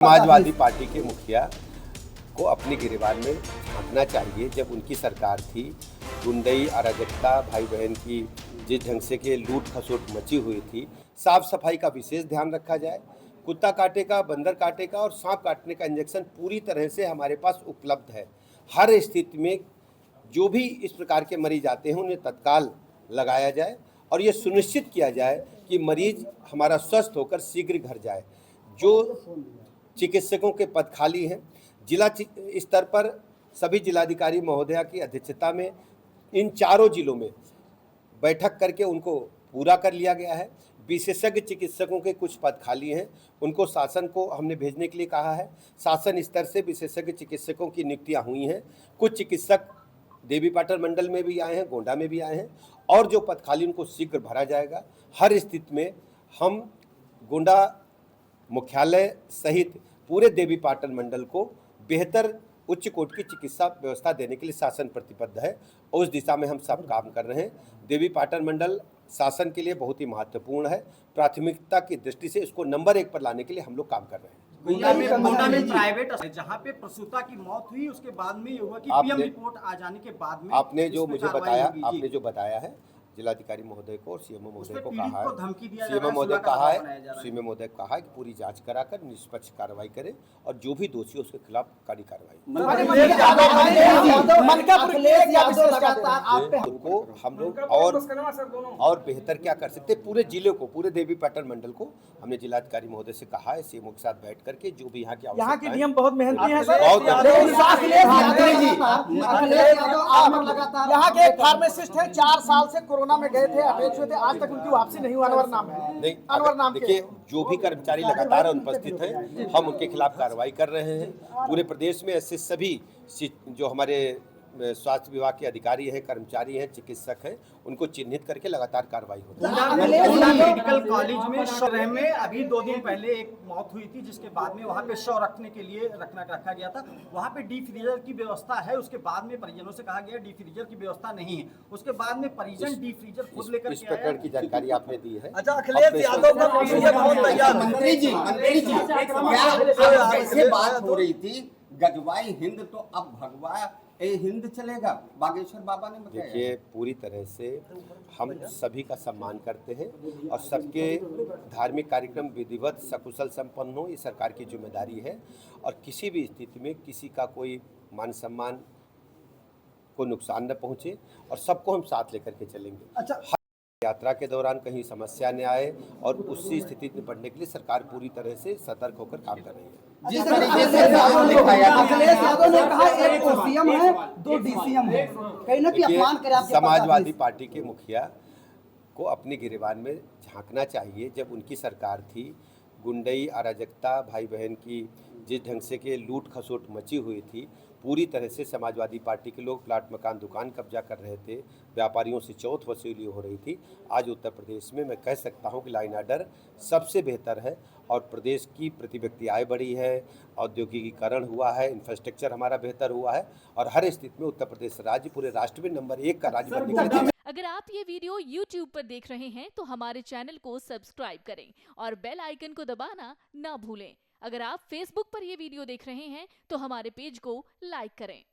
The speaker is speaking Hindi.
समाजवादी पार्टी के मुखिया को अपनी गिरबान में झांकना चाहिए। जब उनकी सरकार थी, गुंडई अराजकता, भाई बहन की जिस ढंग से के लूट खसोट मची हुई थी, साफ सफाई का विशेष ध्यान रखा जाए। कुत्ता काटेगा, बंदर काटेगा और सांप काटने का इंजेक्शन पूरी तरह से हमारे पास उपलब्ध है। हर स्थिति में जो भी इस प्रकार के मरीज आते हैं उन्हें तत्काल लगाया जाए और ये सुनिश्चित किया जाए कि मरीज हमारा स्वस्थ होकर शीघ्र घर जाए। जो चिकित्सकों के पद खाली हैं, जिला स्तर पर सभी जिलाधिकारी महोदया की अध्यक्षता में इन चारों जिलों में बैठक करके उनको पूरा कर लिया गया है। विशेषज्ञ चिकित्सकों के कुछ पद खाली हैं, उनको शासन को हमने भेजने के लिए कहा है। शासन स्तर से विशेषज्ञ चिकित्सकों की नियुक्तियां हुई हैं। कुछ चिकित्सक देवीपाटन मंडल में भी आए हैं, गोंडा में भी आए हैं और जो पद खाली उनको शीघ्र भरा जाएगा। हर स्थिति में हम गोंडा मुख्यालय सहित पूरे देवीपाटन मंडल को बेहतर उच्च कोटि की चिकित्सा व्यवस्था देने के लिए शासन प्रतिबद्ध है और उस दिशा में हम सब काम कर रहे हैं। देवीपाटन मंडल शासन के लिए बहुत ही महत्वपूर्ण है। प्राथमिकता की दृष्टि से इसको नंबर 1 पर लाने के लिए हम लोग काम कर रहे हैं। गोंडा में प्राइवेट जहां पे प्रसूता की मौत हुई, उसके बाद में ये हुआ कि पीएम रिपोर्ट आ जाने के बाद में आपने जो बताया है जिलाधिकारी महोदय को और सीएमओ महोदय को कहा है, सीएमओ महोदय को कहा है कि पूरी जांच कराकर निष्पक्ष कार्रवाई करें और जो भी दोषी है उसके खिलाफ कड़ी कार्रवाई। उनको हम लोग और बेहतर क्या कर सकते, पूरे जिले को, पूरे देवीपाटन मंडल को हमने जिलाधिकारी महोदय से कहा है सीएमओ के साथ बैठ करके जो भी यहाँ की नियम बहुत मेहनती है। यहाँ के फार्मासिस्ट हैं, 4 साल से कोरोना में गए थे, अटैच हुए थे, आज तक उनकी वापसी नहीं हुआ। अनवर नाम है। नहीं, अनवर नाम देखिए, जो भी कर्मचारी लगातार अनुपस्थित हैं, हम उनके खिलाफ कार्रवाई कर रहे हैं। पूरे प्रदेश में ऐसे सभी जो हमारे स्वास्थ्य विभाग के अधिकारी हैं, कर्मचारी हैं, चिकित्सक हैं, उनको चिन्हित करके लगातार कार्रवाई हो रही है। मेडिकल कॉलेज में शव में अभी 2 दिन पहले एक मौत हुई थी, जिसके बाद में वहाँ पे शव रखने के लिए रखा गया था। वहाँ पे डी फ्रीजर की व्यवस्था है, उसके बाद में परिजनों से कहा गया डी फ्रीजर की व्यवस्था नहीं है। उसके बाद में परिजन डी फ्रीजर खुद लेकर इस प्रकार की जानकारी आपने दी है। अच्छा, अखिलेश यादव का मंत्री जी बात हो रही थी, गजवाई हिंद तो अब भगवा हिंद चलेगा, बागेश्वर बाबा ने बताया। देखिए, पूरी तरह से हम सभी का सम्मान करते हैं और सबके धार्मिक कार्यक्रम विधिवत सकुशल संपन्न हो, ये सरकार की जिम्मेदारी है और किसी भी स्थिति में किसी का कोई मान सम्मान को नुकसान न पहुंचे और सबको हम साथ लेकर के चलेंगे। अच्छा, यात्रा के दौरान कहीं समस्या न आए और उसी स्थिति से निपटने के लिए सरकार पूरी तरह से सतर्क होकर काम कर रही है। जिस तरीके से अखिलेश यादव ने कहा एक सीएम है, 2 डीसीएम है, कहीं ना कहीं अपमान करे आपके। समाजवादी पार्टी के मुखिया को अपनी गिरबान में झांकना चाहिए। जब उनकी सरकार थी, गुंडई अराजकता, भाई बहन की जिस ढंग से के लूट खसोट मची हुई थी, पूरी तरह से समाजवादी पार्टी के लोग प्लाट मकान दुकान कब्जा कर रहे थे, व्यापारियों से चौथ वसूली हो रही थी। आज उत्तर प्रदेश में मैं कह सकता हूं कि लाइन ऑर्डर सबसे बेहतर है और प्रदेश की प्रति व्यक्ति आय बढ़ी है, औद्योगिकीकरण हुआ है, इंफ्रास्ट्रक्चर हमारा बेहतर हुआ है और हर स्थिति में उत्तर प्रदेश राज्य पूरे राष्ट्र में नंबर 1 का राज्य बनने के लिए। अगर आप ये वीडियो YouTube पर देख रहे हैं तो हमारे चैनल को सब्सक्राइब करें और बेल आइकन को दबाना ना भूलें। अगर आप Facebook पर ये वीडियो देख रहे हैं तो हमारे पेज को लाइक करें।